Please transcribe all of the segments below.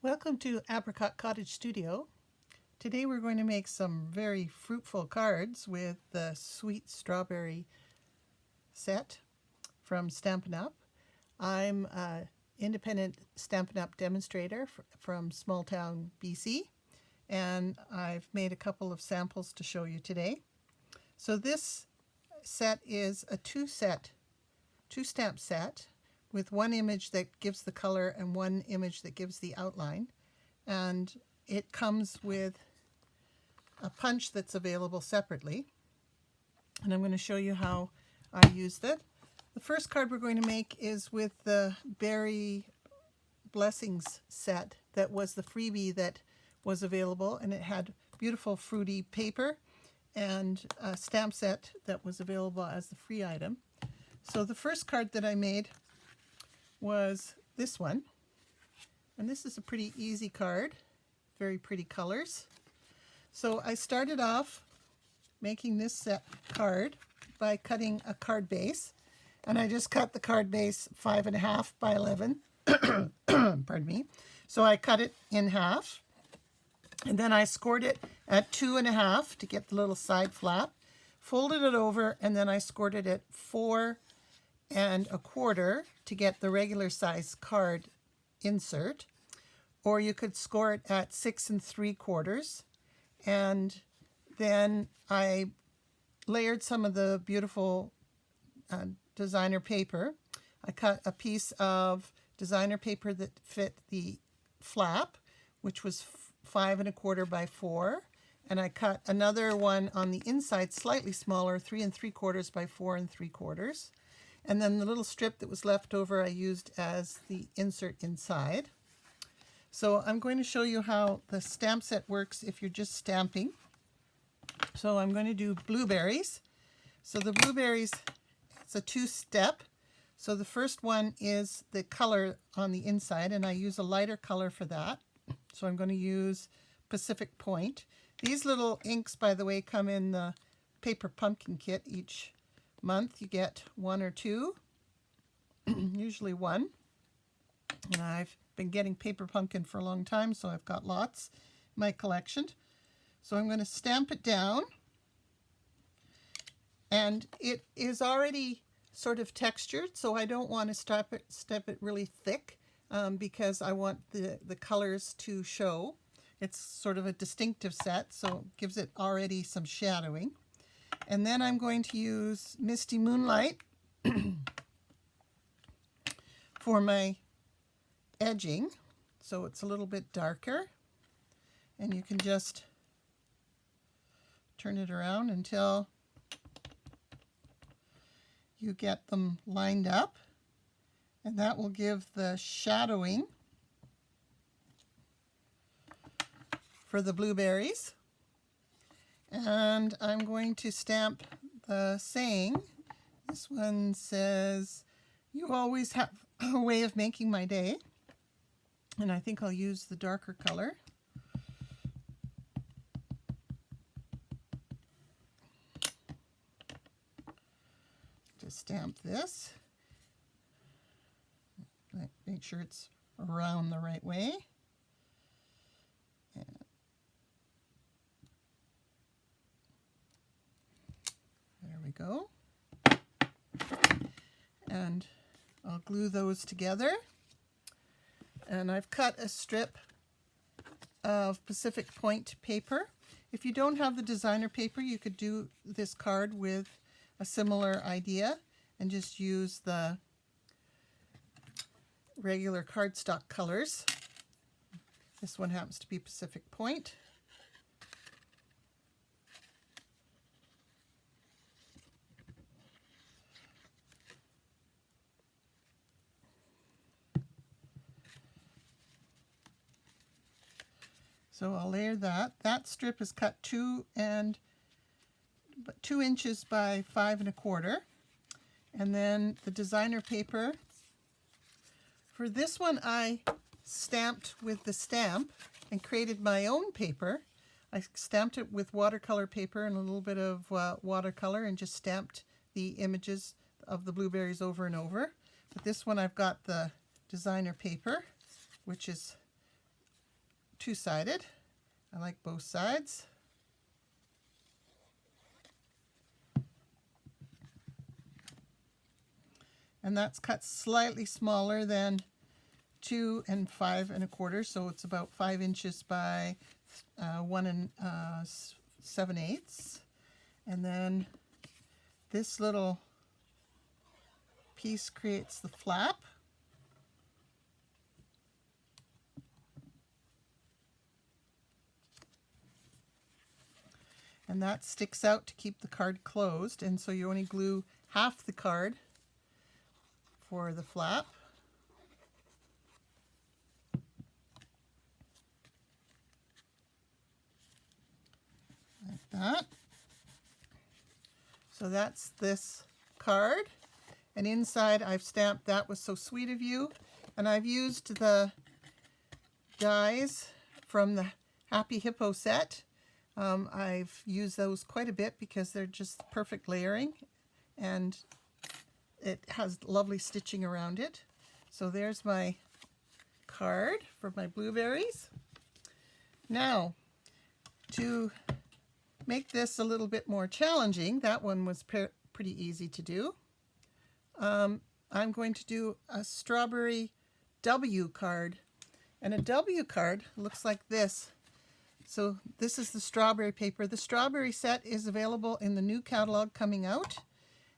Welcome to Apricot Cottage Studio. Today we're going to make some very fruitful cards with the sweet strawberry set from Stampin' Up. I'm an independent Stampin' Up demonstrator from small town BC, and I've made a couple of samples to show you today. So this set is a two-stamp set with one image that gives the color and one image that gives the outline, and it comes with a punch that's available separately, and I'm going to show you how I used it. The first card we're going to make is with the Berry Blessings set that was the freebie that was available, and it had beautiful fruity paper and a stamp set that was available as the free item. So the first card that I made was this one, and this is a pretty easy card, very pretty colors. So I started off making this set card by cutting a card base, and I just cut the card base 5.5 by 11 pardon me. So I cut it in half, and then I scored it at 2.5 to get the little side flap, folded it over, and then I scored it at 4.25 to get the regular size card insert, or you could score it at 6.75, and then I layered some of the beautiful designer paper. I cut a piece of designer paper that fit the flap, which was 5.25 by 4, and I cut another one on the inside slightly smaller, 3.75 by 4.75. And then the little strip that was left over I used as the insert inside. So I'm going to show you how the stamp set works if you're just stamping. So I'm going to do blueberries. So the blueberries, it's a two-step. So the first one is the color on the inside, and I use a lighter color for that. So I'm going to use Pacific Point. These little inks, by the way, come in the paper pumpkin kit. Each month you get one or two, usually one, and I've been getting paper pumpkin for a long time, so I've got lots in my collection. So I'm going to stamp it down, and it is already sort of textured, so I don't want to stamp it really thick because I want the colors to show. It's sort of a distinctive set, so it gives it already some shadowing. And then I'm going to use Misty Moonlight for my edging, so it's a little bit darker, and you can just turn it around until you get them lined up, and that will give the shadowing for the blueberries. And I'm going to stamp the saying. This one says, "You always have a way of making my day." And I think I'll use the darker color. To stamp this. Make sure it's around the right way. There we go. And I'll glue those together. And I've cut a strip of Pacific Point paper. If you don't have the designer paper, you could do this card with a similar idea and just use the regular cardstock colors. This one happens to be Pacific Point. So I'll layer that. That strip is cut 2 inches by 5.25. And then the designer paper. For this one I stamped with the stamp and created my own paper. I stamped it with watercolor paper and a little bit of watercolor and just stamped the images of the blueberries over and over. But this one I've got the designer paper, which is two-sided. I like both sides. And that's cut slightly smaller than 2 and 5 1/4, so it's about 5 inches by 1 7/8. And then this little piece creates the flap. And that sticks out to keep the card closed, and so you only glue half the card for the flap. Like that. So that's this card, and inside I've stamped "That Was So Sweet of You," and I've used the dies from the Happy Hippo set. I've used those quite a bit because they're just perfect layering, and it has lovely stitching around it. So there's my card for my blueberries. Now, to make this a little bit more challenging, that one was pretty easy to do. I'm going to do a strawberry W card. And a W card looks like this. So this is the strawberry paper. The strawberry set is available in the new catalog coming out.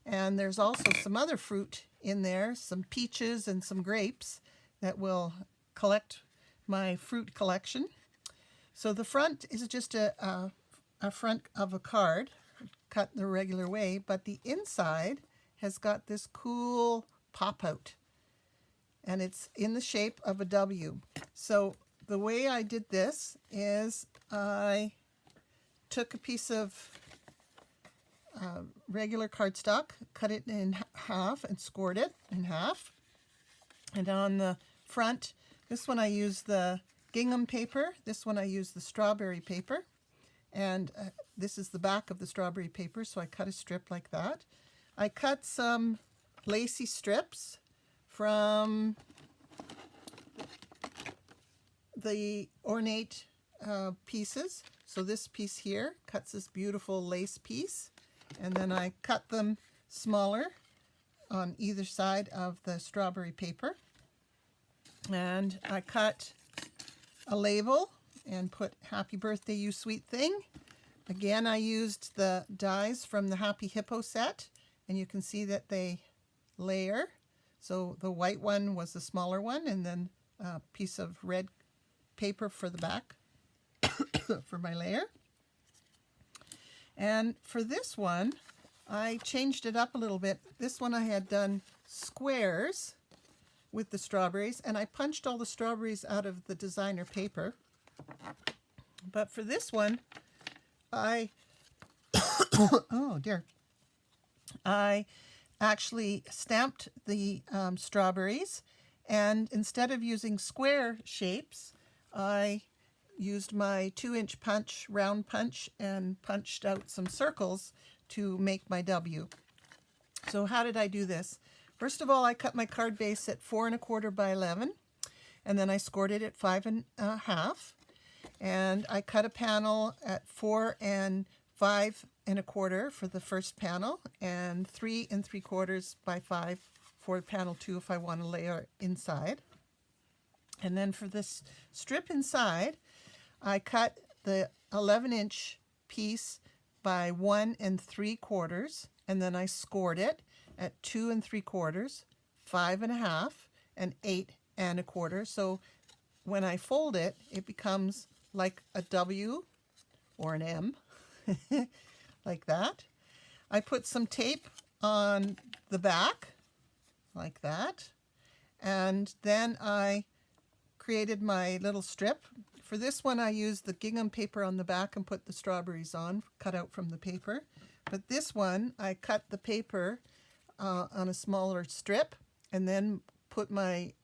And there's also some other fruit in there, some peaches and some grapes that will collect my fruit collection. So the front is just a front of a card cut the regular way, but the inside has got this cool pop out, and it's in the shape of a W. So the way I did this is I took a piece of regular cardstock, cut it in half and scored it in half. And on the front, this one I used the gingham paper, this one I used the strawberry paper, and this is the back of the strawberry paper, so I cut a strip like that. I cut some lacy strips from the Ornate pieces. So this piece here cuts this beautiful lace piece, and then I cut them smaller on either side of the strawberry paper. And I cut a label and put "Happy Birthday, You Sweet Thing." Again, I used the dies from the Happy Hippo set, and you can see that they layer. So the white one was the smaller one, and then a piece of red paper for the back for my layer. And for this one, I changed it up a little bit. This one I had done squares with the strawberries, and I punched all the strawberries out of the designer paper. But for this one, I oh dear, I actually stamped the strawberries, and instead of using square shapes, I used my 2-inch punch, round punch, and punched out some circles to make my W. So how did I do this? First of all, I cut my card base at 4 1/4 by 11, and then I scored it at 5 1/2, and I cut a panel at 4 5 1/4 for the first panel, and 3 3/4 by 5 for panel 2 if I want to layer inside. And then for this strip inside, I cut the 11-inch piece by 1 3/4, and then I scored it at 2 3/4, 5 1/2, and 8 1/4. So when I fold it, it becomes like a W or an M, like that. I put some tape on the back, like that, and then I created my little strip. For this one, I used the gingham paper on the back and put the strawberries on, cut out from the paper. But this one, I cut the paper on a smaller strip, and then put my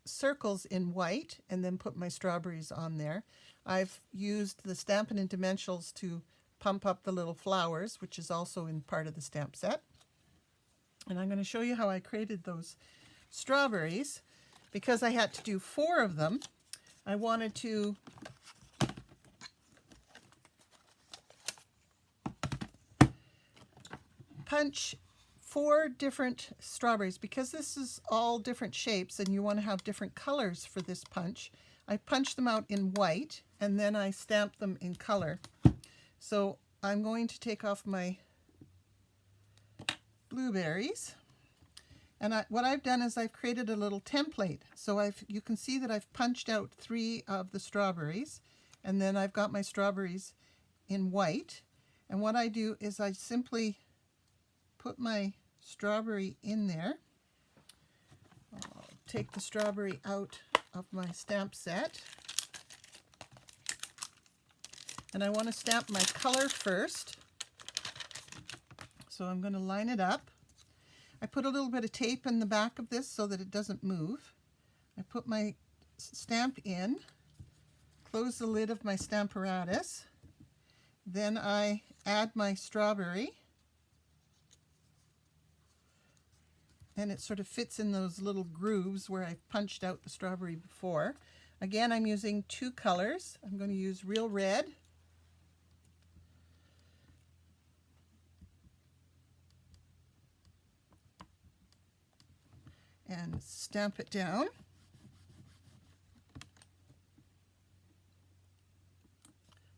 circles in white, and then put my strawberries on there. I've used the Stampin' Dimensionals to pump up the little flowers, which is also in part of the stamp set. And I'm going to show you how I created those strawberries. Because I had to do 4 of them, I wanted to punch 4 different strawberries. Because this is all different shapes and you want to have different colors for this punch, I punch them out in white and then I stamp them in color. So I'm going to take off my blueberries, and what I've done is I've created a little template. So you can see that I've punched out 3 of the strawberries, and then I've got my strawberries in white. And what I do is I simply put my strawberry in there. I'll take the strawberry out of my stamp set. And I want to stamp my color first. So I'm going to line it up. I put a little bit of tape in the back of this so that it doesn't move. I put my stamp in, close the lid of my Stamparatus. Then I add my strawberry. And it sort of fits in those little grooves where I've punched out the strawberry before. Again, I'm using 2 colors. I'm going to use Real Red and stamp it down.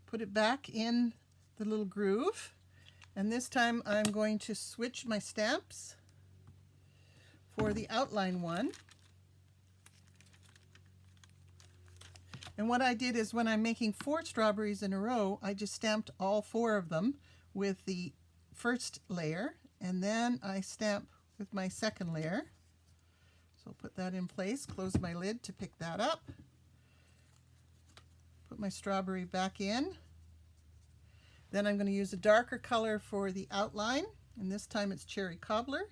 Put it back in the little groove, and this time I'm going to switch my stamps for the outline one. And what I did is when I'm making 4 strawberries in a row, I just stamped all 4 of them with the first layer, and then I stamp with my second layer. So I'll put that in place, close my lid to pick that up, put my strawberry back in. Then I'm going to use a darker color for the outline, and this time it's Cherry Cobbler.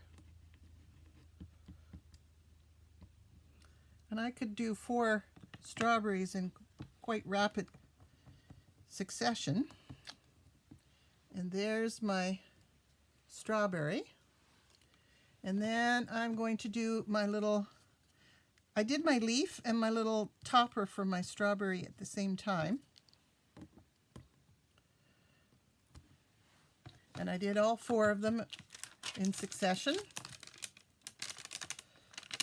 And I could do 4 strawberries in quite rapid succession. And there's my strawberry. And then I'm going to do my little, I did my leaf and my little topper for my strawberry at the same time. And I did all 4 of them in succession.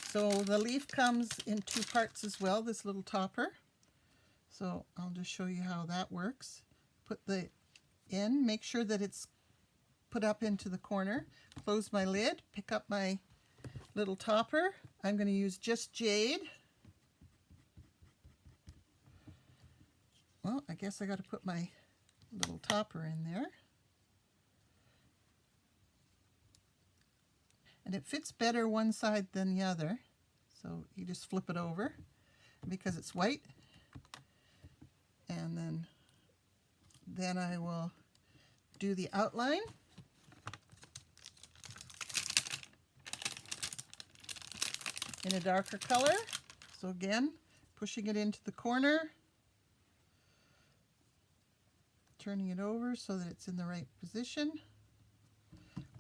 So the leaf comes in 2 parts as well, this little topper. So I'll just show you how that works. Put the in, make sure that it's put up into the corner, close my lid, pick up my little topper. I'm going to use just jade. Well, I guess I got to put my little topper in there. And it fits better one side than the other. So you just flip it over because it's white. And then I will do the outline. In a darker color. So again, pushing it into the corner, turning it over so that it's in the right position,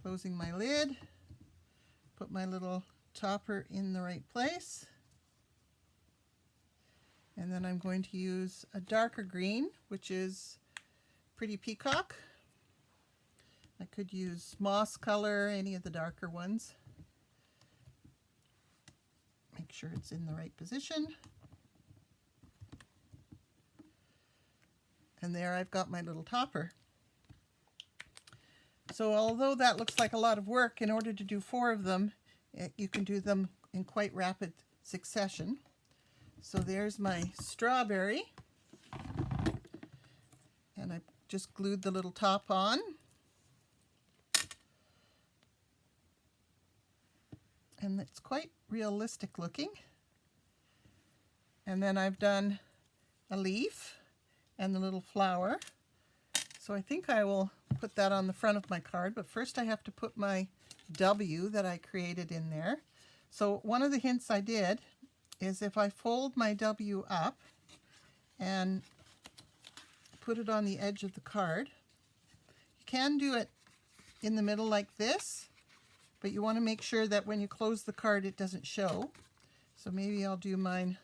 closing my lid, put my little topper in the right place, and then I'm going to use a darker green, which is Pretty Peacock. I could use moss color, any of the darker ones. Make sure it's in the right position. And there I've got my little topper. So although that looks like a lot of work, in order to do 4 of them, you can do them in quite rapid succession. So there's my strawberry. And I just glued the little top on. And it's quite realistic looking. And then I've done a leaf and the little flower. So I think I will put that on the front of my card, but first I have to put my W that I created in there. So one of the hints I did is if I fold my W up and put it on the edge of the card, you can do it in the middle like this, but you want to make sure that when you close the card it doesn't show. So maybe I'll do mine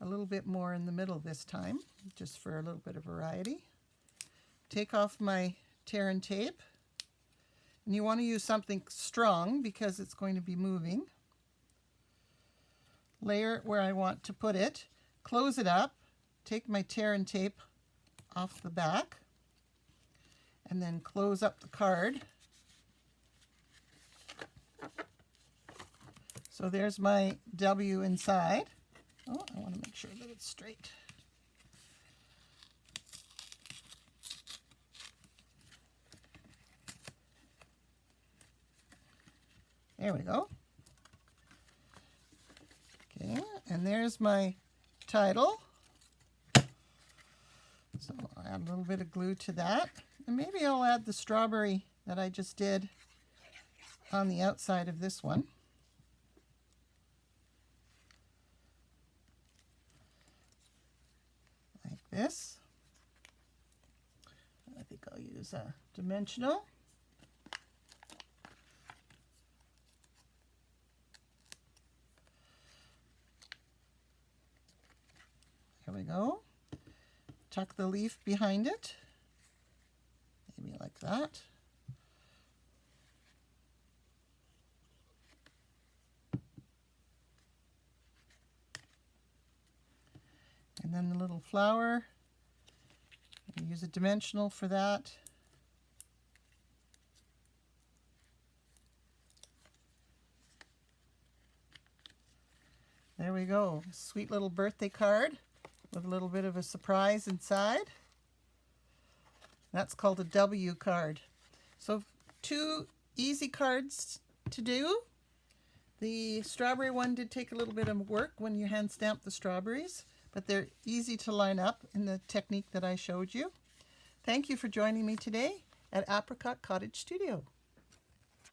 a little bit more in the middle this time, just for a little bit of variety. Take off my tear and tape, And you want to use something strong because it's going to be moving. Layer it where I want to put it. Close it up. Take my tear and tape off the back. And then close up the card. So there's my W inside. Oh, I want to make sure that it's straight. There we go. Okay, and there's my title. So I'll add a little bit of glue to that. And maybe I'll add the strawberry that I just did on the outside of this one. Like this. I think I'll use a dimensional. There we go. Tuck the leaf behind it. Maybe like that. And then the little flower. Use a dimensional for that. There we go. Sweet little birthday card with a little bit of a surprise inside. That's called a W card. So 2 easy cards to do. The strawberry one did take a little bit of work when you hand stamp the strawberries, but they're easy to line up in the technique that I showed you. Thank you for joining me today at Apricot Cottage Studio.